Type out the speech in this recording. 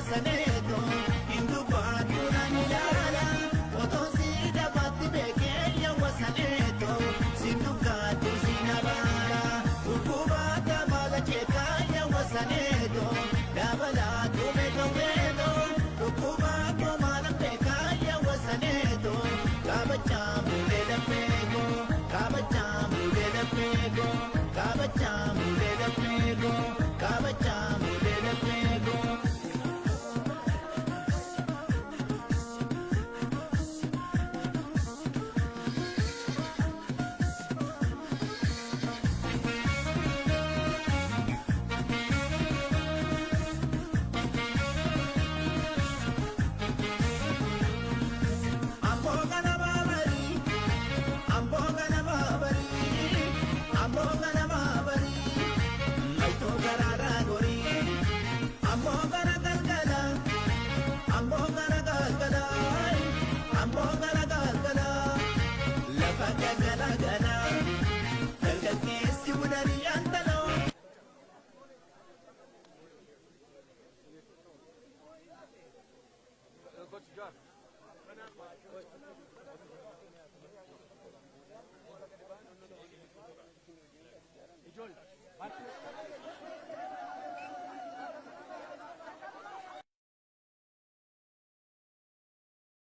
wasaneeto hindubaatu nan ilaala otoo si dabatti beekee wasaneeto sindukaatu sinabaara dhukkubaata maala ceekaa wasaneeto dabalaatu beekaweeto dhukkubaatu maala beekaa wasaneeto kabachaamu leelafeego kabachaamu leelafeego kabachaamu leelafeego kabachaamu leelafeego. Coach John.